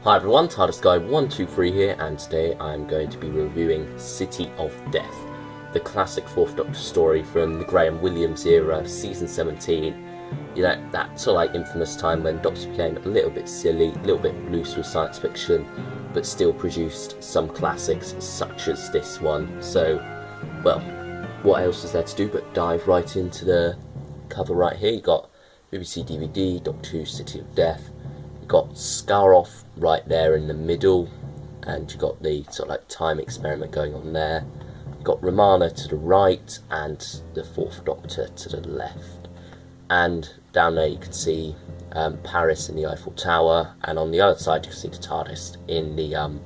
Hi everyone, TARDIS Guy 123 here, and today I'm going to be reviewing City of Death, the classic 4th Doctor story from the Graham Williams era, season 17. You know, that sort of like infamous time when Doctor became a little bit silly, a little bit loose with science fiction, but still produced some classics such as this one. So, well, what else is there to do but dive right into the cover right here. You got BBC DVD, Doctor Who City of Death. Got Scaroth right there in the middle, and you got the sort of like time experiment going on there. You got Romana to the right and the 4th Doctor to the left, and down there you can see Paris in the Eiffel Tower, and on the other side you can see the TARDIS in the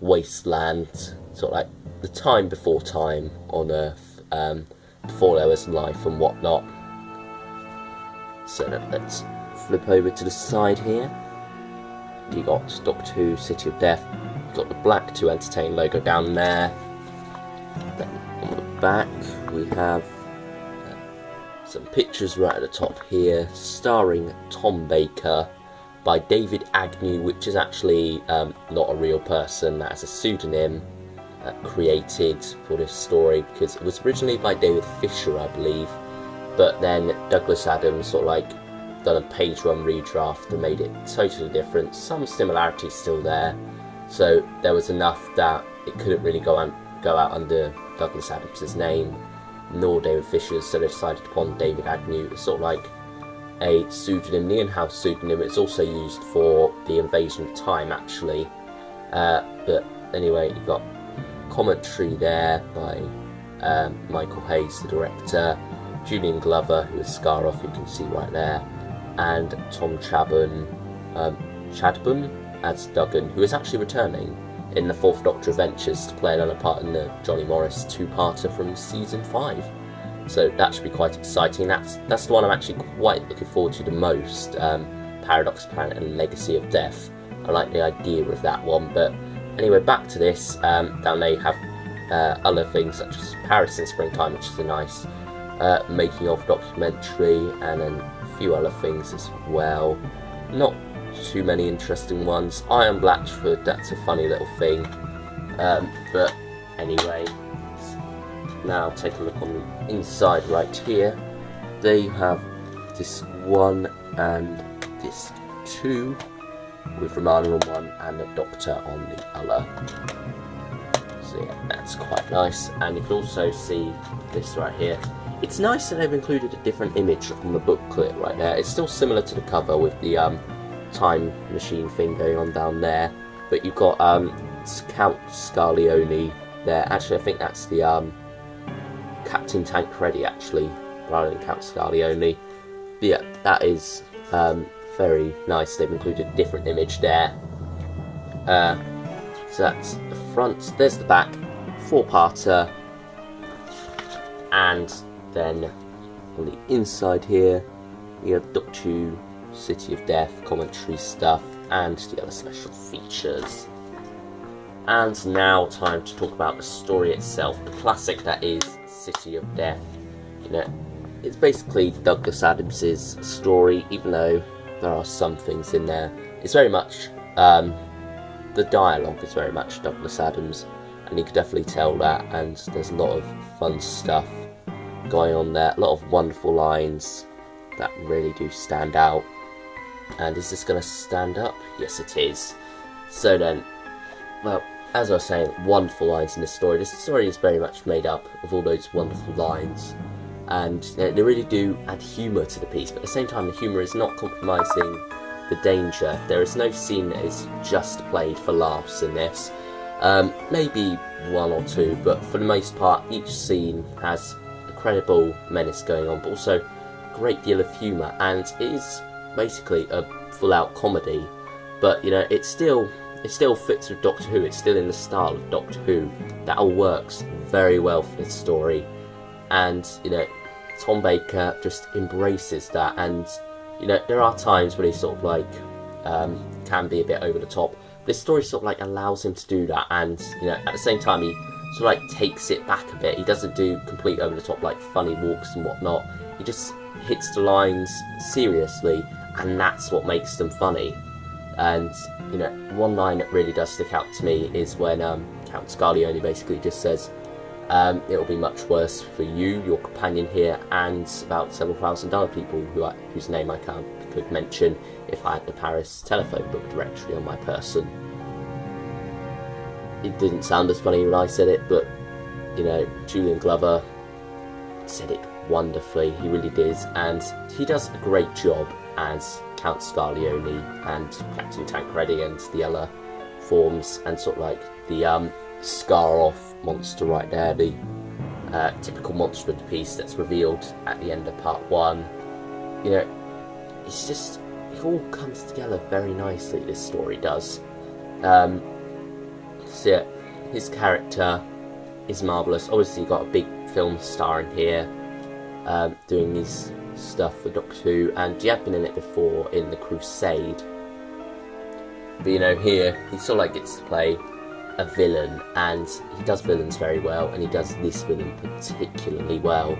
wasteland, sort of like the time before time on Earth, before there was life and whatnot. So let's flip over to the side here. You got Doctor Who City of Death. You've got the black to entertain logo down there. Then on the back we have some pictures right at the top here, starring Tom Baker, by David Agnew, which is actually not a real person. That is a pseudonym created for this story, because it was originally by David Fisher, I believe, but then Douglas Adams sort of like done a page one redraft and made it totally different. Some similarities still there, so there was enough that it couldn't really go out under Douglas Adams' name nor David Fisher's, so they decided upon David Agnew. It's sort of like a pseudonym, the in-house pseudonym. It's also used for the Invasion of Time actually, but anyway, you've got commentary there by Michael Hayes, the director, Julian Glover, who is Scaroth, you can see right there, and Tom Chadbourne as Duggan, who is actually returning in the 4th Doctor Adventures to play another part in the Johnny Morris two-parter from season 5. So that should be quite exciting. That's the one I'm actually quite looking forward to the most, Paradox Planet and Legacy of Death. I like the idea of that one, but anyway, back to this. Down there you have other things such as Paris in Springtime, which is a nice making of documentary, and then a few other things as well. Not too many interesting ones. Iron Blatchford, that's a funny little thing. But anyway, now take a look on the inside right here. There you have disc 1 and disc 2, with Romana on one and the Doctor on the other. So yeah, that's quite nice. And you can also see this right here. It's nice that they've included a different image on the booklet right there. It's still similar to the cover with the time machine thing going on down there, but you've got Count Scarlioni there. Actually, I think that's the Captain Tancredi actually, rather than Count Scarlioni. But yeah, that is very nice. They've included a different image there. So that's the front. There's the back, 4-parter, and then on the inside here you have Doctor Who City of Death commentary stuff and the other special features. And now time to talk about the story itself, the classic that is City of Death. You know, it's basically Douglas Adams' story, even though there are some things in there. It's very much the dialogue is very much Douglas Adams, and you can definitely tell that, and there's a lot of fun stuff going on there, a lot of wonderful lines that really do stand out. And is this going to stand up? Yes, it is. So then, well, as I was saying, wonderful lines in this story. This story is very much made up of all those wonderful lines, and they really do add humour to the piece, but at the same time the humour is not compromising the danger. There is no scene that is just played for laughs in this. Maybe one or two, but for the most part each scene has incredible menace going on, but also a great deal of humour, and it is basically a full-out comedy. But you know, it still fits with Doctor Who. It's still in the style of Doctor Who. That all works very well for this story, and you know, Tom Baker just embraces that. And you know, there are times when he sort of like can be a bit over the top. This story sort of like allows him to do that, and you know, at the same time he sort of like takes it back a bit. He doesn't do complete over the top like funny walks and whatnot. He just hits the lines seriously, and that's what makes them funny. And, you know, one line that really does stick out to me is when Count Scarlioni basically just says, it'll be much worse for you, your companion here, and about several thousand other people whose name I could mention if I had the Paris telephone book directory on my person. It didn't sound as funny when I said it, but, you know, Julian Glover said it wonderfully, he really did, and he does a great job as Count Scarlioni and Captain Tancredi and the other forms, and sort of like the Scaroth monster right there, the typical monster of the piece that's revealed at the end of part 1. You know, it's just, it all comes together very nicely, this story does. So yeah, his character is marvellous. Obviously, you've got a big film star in here, doing his stuff for Doctor Who, and he had been in it before in The Crusade. But you know, here he sort of like gets to play a villain, and he does villains very well, and he does this villain particularly well.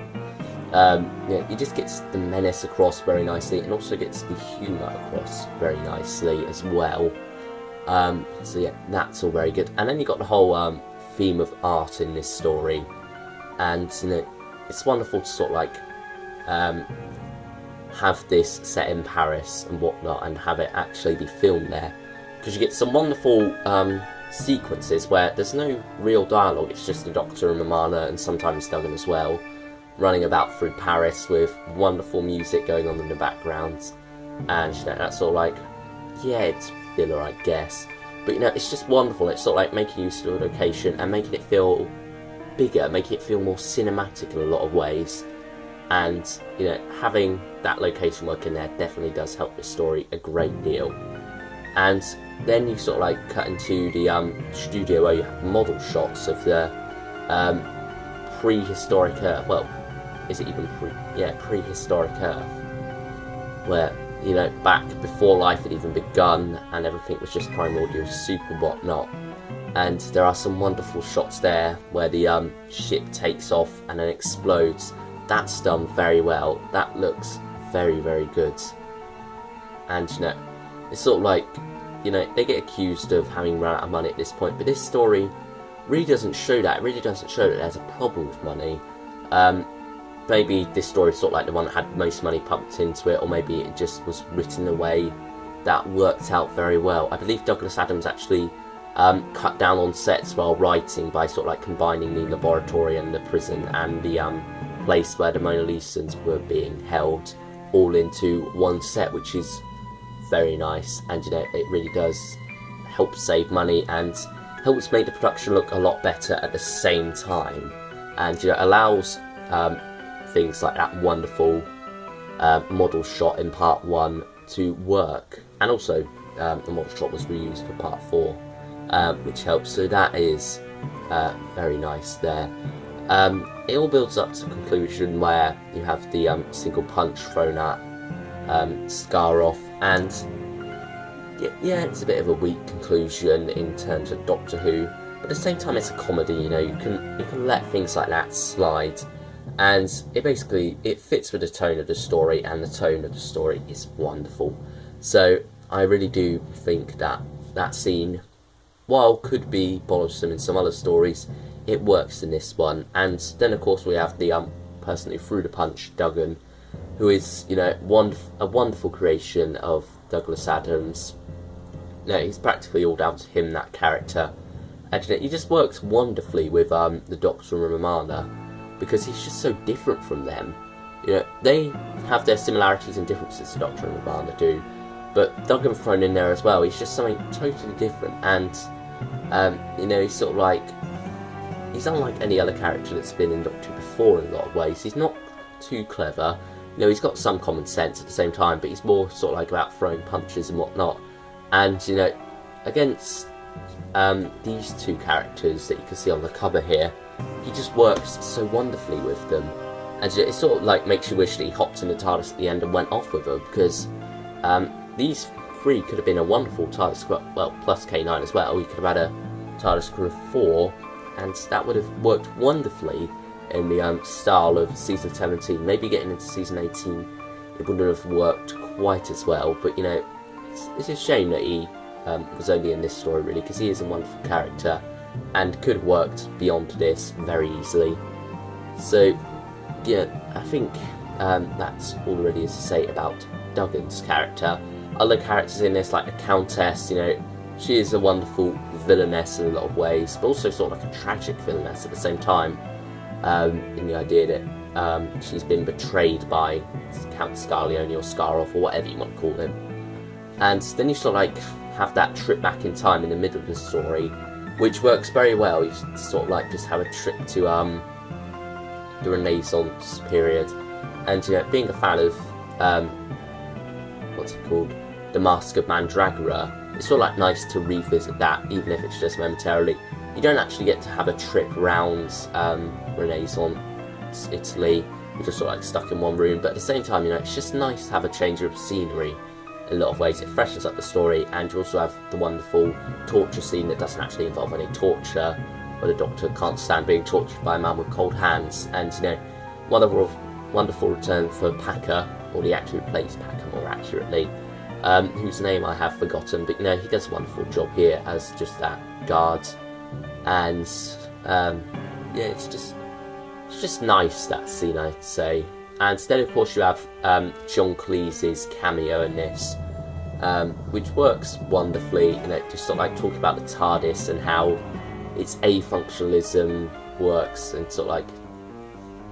Yeah, he just gets the menace across very nicely, and also gets the humour across very nicely as well. So yeah, that's all very good. And then you got the whole theme of art in this story, and you know, it's wonderful to sort of like have this set in Paris and whatnot, and have it actually be filmed there, because you get some wonderful sequences where there's no real dialogue. It's just the Doctor and Romana, and sometimes Duggan as well, running about through Paris with wonderful music going on in the background, and you know, that's sort of like, yeah, it's filler, I guess, but you know, it's just wonderful. It's sort of like making use of the location and making it feel bigger, making it feel more cinematic in a lot of ways. And you know, having that location work in there definitely does help the story a great deal. And then you sort of like cut into the studio where you have model shots of the prehistoric Earth. Well, is it even prehistoric Earth, where, you know, back before life had even begun and everything was just primordial soup and whatnot. And there are some wonderful shots there where the ship takes off and then explodes. That's done very well. That looks very, very good. And you know, it's sort of like, you know, they get accused of having run out of money at this point, but this story really doesn't show that. It really doesn't show that there's a problem with money. Maybe this story is sort of like the one that had most money pumped into it, or maybe it just was written in a way that worked out very well. I believe Douglas Adams actually cut down on sets while writing by sort of like combining the laboratory and the prison and the place where the Mona Lisas were being held all into one set, which is very nice. And you know, it really does help save money and helps make the production look a lot better at the same time, and you know, allows things like that wonderful model shot in part 1 to work. And also the model shot was reused for part 4, which helps, so that is very nice there. It all builds up to a conclusion where you have the single punch thrown at Scaroth, and yeah, it's a bit of a weak conclusion in terms of Doctor Who, but at the same time it's a comedy. You know, you can let things like that slide, and it fits with the tone of the story, and the tone of the story is wonderful. So I really do think that that scene, while could be bothersome in some other stories, it works in this one. And then of course we have the person who threw the punch, Duggan, who is, you know, a wonderful creation of Douglas Adams. You know, he's practically all down to him, that character, and you know, he just works wonderfully with the Doctor and Romana, because he's just so different from them. You know, they have their similarities and differences, the Doctor and Romana do, but Duggan thrown in there as well, he's just something totally different. And you know, he's sort of like, he's unlike any other character that's been in Doctor Who before in a lot of ways. He's not too clever, you know, he's got some common sense at the same time, but he's more sort of like about throwing punches and whatnot. And you know, against these two characters that you can see on the cover here, he just works so wonderfully with them, and it sort of like makes you wish that he hopped in the TARDIS at the end and went off with them, because these three could have been a wonderful TARDIS crew, well, plus K9 as well. You could have had a TARDIS crew of 4, and that would have worked wonderfully in the style of season 17. Maybe getting into season 18, it wouldn't have worked quite as well, but you know, it's a shame that he was only in this story, really, because he is a wonderful character and could have worked beyond this very easily. So, yeah, I think that's all there really is to say about Duggan's character. Other characters in this, like the Countess, you know, she is a wonderful villainess in a lot of ways, but also sort of like a tragic villainess at the same time, in the idea that she's been betrayed by Count Scarlioni or Scaroth or whatever you want to call him. And then you sort of like have that trip back in time in the middle of the story, which works very well. You sort of like just have a trip to the Renaissance period, and you know, being a fan of what's it called, the Mask of Mandragora, it's sort of like nice to revisit that, even if it's just momentarily. You don't actually get to have a trip around Renaissance Italy. You're just sort of like stuck in one room, but at the same time, you know, it's just nice to have a change of scenery. In a lot of ways, it freshens up the story, and you also have the wonderful torture scene that doesn't actually involve any torture, where the Doctor can't stand being tortured by a man with cold hands. And you know, wonderful return for Packer, or the actor who plays Packer more accurately, whose name I have forgotten, but you know, he does a wonderful job here as just that guard. And yeah, it's just nice, that scene, I'd say. And then, of course, you have John Cleese's cameo in this, which works wonderfully. You know, just sort of like talking about the TARDIS and how its afunctionalism works, and sort of like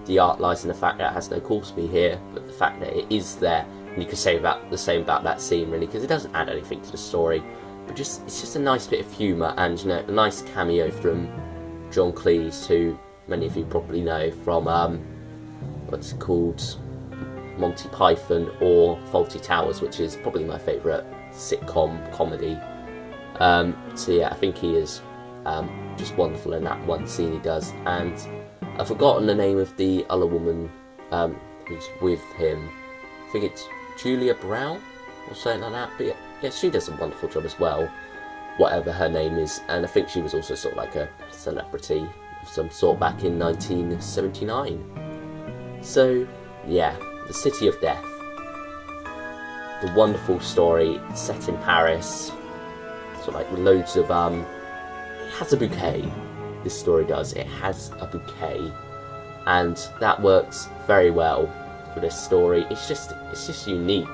the art lies in the fact that it has no Coulsby here, but the fact that it is there. And you could say the same about that scene, really, because it doesn't add anything to the story, but it's just a nice bit of humour, and you know, a nice cameo from John Cleese, who many of you probably know from what's it called, Monty Python or Fawlty Towers, which is probably my favourite sitcom comedy. So yeah, I think he is just wonderful in that one scene he does. And I've forgotten the name of the other woman who's with him. I think it's Julia Brown or something like that. But yeah, she does a wonderful job as well, whatever her name is. And I think she was also sort of like a celebrity of some sort back in 1979. So, yeah, the City of Death. The wonderful story set in Paris. Sort of like loads of, it has a bouquet. This story does. It has a bouquet. And that works very well for this story. It's just unique.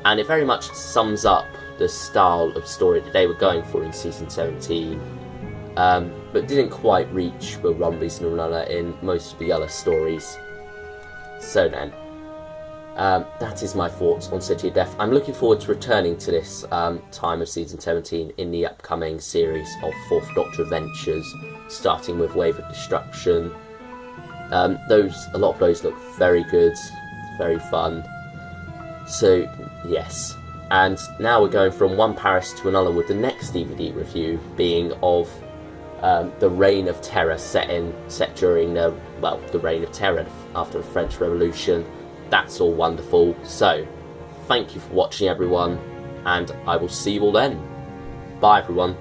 And it very much sums up the style of story that they were going for in season 17. But didn't quite reach Will Rumby's and Runner in most of the other stories. So then, that is my thoughts on City of Death. I'm looking forward to returning to this time of season 17 in the upcoming series of 4th Doctor adventures, starting with Wave of Destruction. A lot of those look very good, very fun. So yes, and now we're going from one Paris to another, with the next DVD review being of the Reign of Terror set during the Reign of Terror after the French Revolution. That's all wonderful. So, thank you for watching, everyone, and I will see you all then. Bye, everyone.